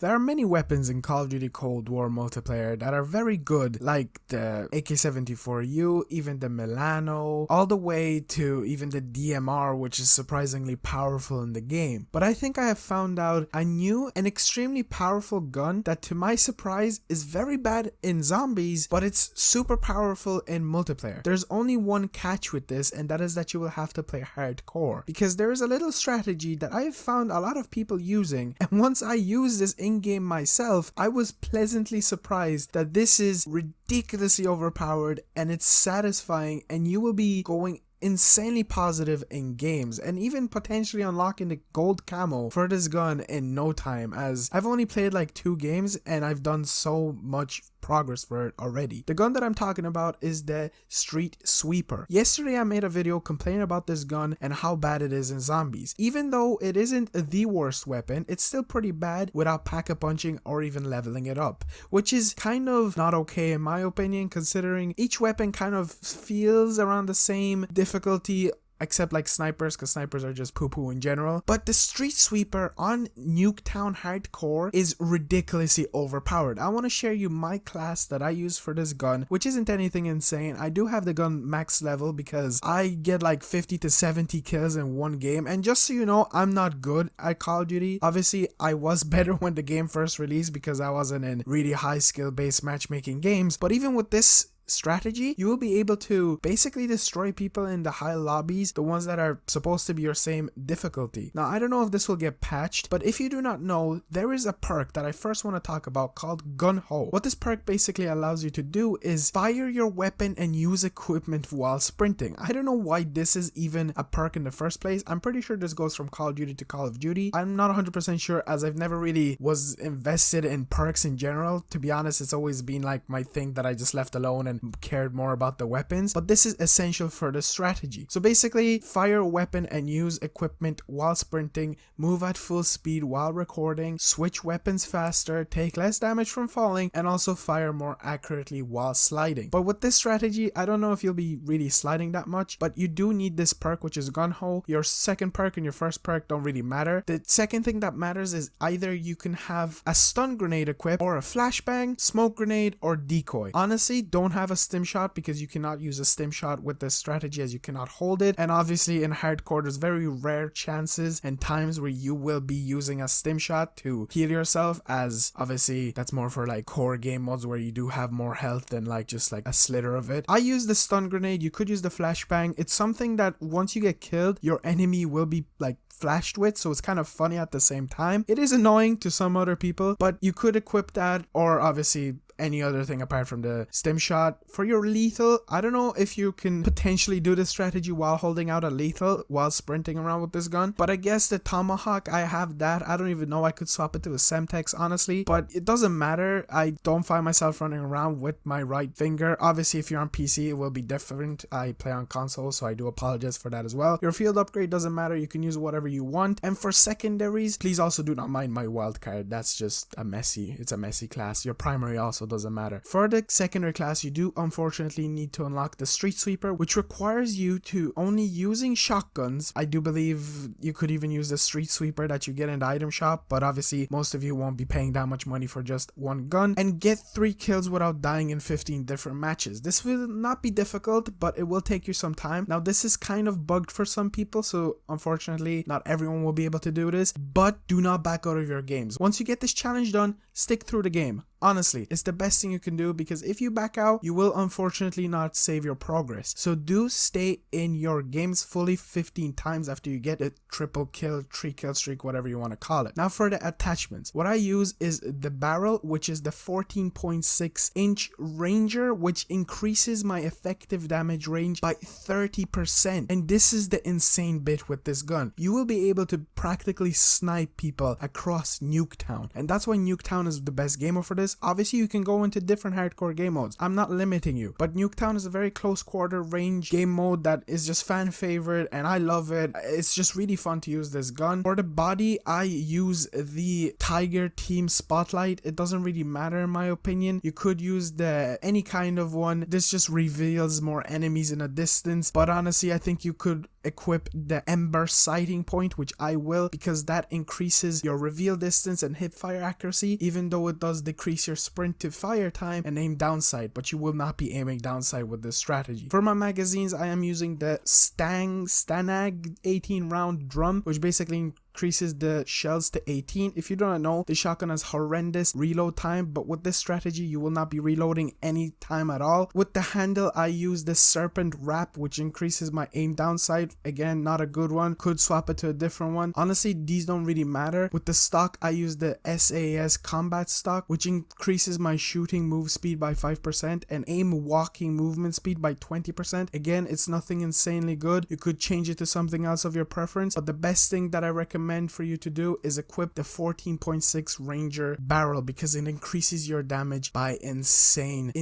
There are many weapons in Call of Duty Cold War multiplayer that are very good, like the AK-74U, even the Milano, all the way to even the DMR, which is surprisingly powerful in the game. But I think I have found out a new and extremely powerful gun that, to my surprise, is very bad in zombies, but it's super powerful in multiplayer. There's only one catch with this, and that is that you will have to play hardcore, because there is a little strategy that I've found a lot of people using, and once I use this in-game myself, I was pleasantly surprised that this is ridiculously overpowered and it's satisfying, and you will be going insanely positive in games and even potentially unlocking the gold camo for this gun in no time, as I've only played like 2 games and I've done so much progress for it already. The gun that I'm talking about is the STREETSWEEPER. Yesterday I made a video complaining about this gun and how bad it is in zombies. Even though it isn't the worst weapon, it's still pretty bad without pack-a-punching or even leveling it up, which is kind of not okay in my opinion, considering each weapon kind of feels around the same difficulty, except like snipers, because snipers are just poo-poo in general. But the STREETSWEEPER on Nuketown Hardcore is ridiculously overpowered. I want to share you my class that I use for this gun, which isn't anything insane. I do have the gun max level because I get like 50 to 70 kills in one game, and just so you know, I'm not good at Call of Duty. Obviously, I was better when the game first released because I wasn't in really high skill based matchmaking games, but even with this strategy, you will be able to basically destroy people in the high lobbies, the ones that are supposed to be your same difficulty. Now, I don't know if this will get patched, but if you do not know, there is a perk that I first want to talk about called Gun Ho. What this perk basically allows you to do is fire your weapon and use equipment while sprinting. I don't know why this is even a perk in the first place. I'm pretty sure this goes from Call of Duty to Call of Duty. I'm not 100% sure, as I've never really was invested in perks in general. To be honest, it's always been like my thing that I just left alone and cared more about the weapons, but this is essential for the strategy. So basically, fire a weapon and use equipment while sprinting, move at full speed while recording, switch weapons faster, take less damage from falling, and also fire more accurately while sliding. But with this strategy, I don't know if you'll be really sliding that much, but you do need this perk, which is Gun Ho. Your second perk and your first perk don't really matter. The second thing that matters is either you can have a stun grenade equipped, or a flashbang, smoke grenade, or decoy. Honestly, don't have a stim shot because you cannot use a stim shot with this strategy, as you cannot hold it, and obviously in hardcore there's very rare chances and times where you will be using a stim shot to heal yourself, as obviously that's more for like core game modes where you do have more health than like just like a slither of it. I use the stun grenade. You could use the flashbang. It's something that once you get killed, your enemy will be like flashed with, so it's kind of funny at the same time. It is annoying to some other people, but you could equip that, or obviously any other thing apart from the stim shot. For your lethal, I don't know if you can potentially do this strategy while holding out a lethal while sprinting around with this gun, but I guess the tomahawk, I have that. I don't even know, I could swap it to a Semtex honestly, but it doesn't matter. I don't find myself running around with my right finger. Obviously if you're on PC it will be different. I play on console, so I do apologize for that as well. Your field upgrade doesn't matter, you can use whatever you want. And for secondaries, please also do not mind my wild card. That's just it's a messy class. Your primary also doesn't matter. For the secondary class, you do unfortunately need to unlock the STREETSWEEPER, which requires you to only using shotguns. I do believe you could even use the STREETSWEEPER that you get in the item shop, but obviously most of you won't be paying that much money for just one gun, and get 3 kills without dying in 15 different matches. This will not be difficult, but it will take you some time. Now this is kind of bugged for some people, so unfortunately not everyone will be able to do this, but do not back out of your games. Once you get this challenge done, stick through the game. Honestly, it's the best thing you can do, because if you back out, you will unfortunately not save your progress. So do stay in your games fully 15 times after you get a triple kill, 3 kill streak, whatever you want to call it. Now for the attachments, what I use is the barrel, which is the 14.6 inch Ranger, which increases my effective damage range by 30%. And this is the insane bit with this gun. You will be able to practically snipe people across Nuketown, and that's why Nuketown is the best game mode for this. Obviously you can go into different hardcore game modes, I'm not limiting you, but Nuketown is a very close quarter range game mode that is just fan favorite, and I love it. It's just really fun to use this gun. For the body, I use the Tiger Team Spotlight. It doesn't really matter in my opinion. You could use any kind of one. This just reveals more enemies in a distance, but honestly I think you could equip the Ember sighting point, which I will, because that increases your reveal distance and hip fire accuracy, even though it does decrease your sprint to fire time and aim downside, but you will not be aiming downside with this strategy. For my magazines, I am using the Stanag 18 round drum, which basically increases the shells to 18. If you don't know, the shotgun has horrendous reload time, but with this strategy you will not be reloading any time at all. With the handle, I use the Serpent Wrap, which increases my aim downside. Again, not a good one, could swap it to a different one. Honestly, these don't really matter. With the stock, I use the SAS combat stock, which increases my shooting move speed by 5% and aim walking movement speed by 20%. Again, it's nothing insanely good. You could change it to something else of your preference, but the best thing that I recommend for you to do is equip the 14.6 Ranger barrel, because it increases your damage by insane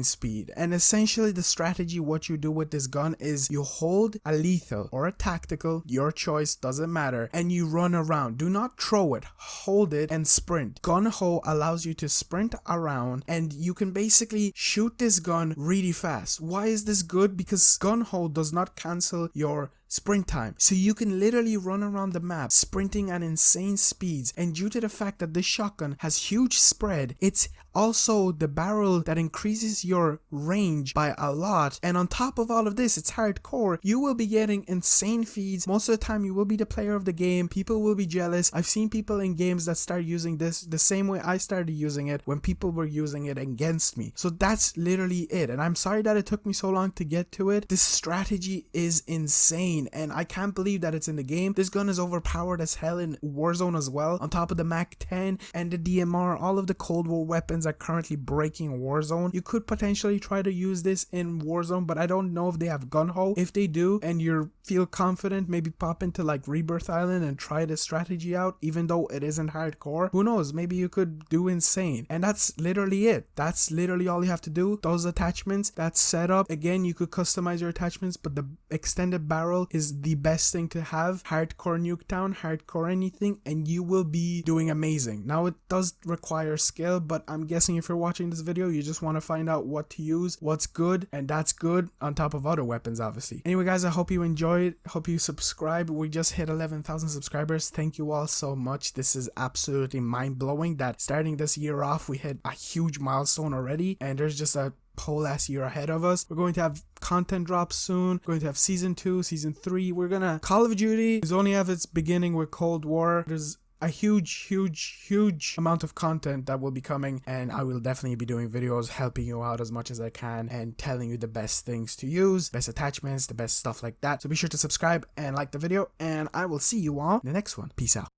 speed. And essentially the strategy, what you do with this gun is you hold a lethal or a tactical, your choice, doesn't matter, and you run around. Do not throw it, hold it and sprint. Gun ho allows you to sprint around, and you can basically shoot this gun really fast. Why is this good? Because gun ho does not cancel your sprint time, so you can literally run around the map sprinting at insane speeds. And due to the fact that this shotgun has huge spread, it's also the barrel that increases your range by a lot. And on top of all of this, it's hardcore. You will be getting insane feeds. Most of the time you will be the player of the game. People will be jealous. I've seen people in games that start using this the same way I started using it, when people were using it against me. So that's literally it, and I'm sorry that it took me so long to get to it. This strategy is insane, and I can't believe that it's in the game. This gun is overpowered as hell in Warzone as well. On top of the Mac 10 and the DMR, all of the Cold War weapons are currently breaking Warzone. You could potentially try to use this in Warzone, but I don't know if they have gun ho. If they do and you feel confident, maybe pop into like Rebirth Island and try this strategy out, even though it isn't hardcore. Who knows, maybe you could do insane. And that's literally it. That's literally all you have to do. Those attachments, that setup. Again, you could customize your attachments, but the extended barrel is the best thing to have. Hardcore Nuketown, hardcore anything, and you will be doing amazing. Now it does require skill, but I'm guessing if you're watching this video, you just want to find out what to use, what's good, and that's good on top of other weapons, obviously. Anyway guys, I hope you enjoyed, hope you subscribe. We just hit 11,000 subscribers. Thank you all so much. This is absolutely mind-blowing that starting this year off we hit a huge milestone already, and there's just a whole last year ahead of us. We're going to have content drops soon. We're going to have season 2, season 3. We're gonna Call of Duty is only have its beginning with Cold War. There's a huge amount of content that will be coming, and I will definitely be doing videos helping you out as much as I can and telling you the best things to use, best attachments, the best stuff like that. So be sure to subscribe and like the video, and I will see you all in the next one. Peace out.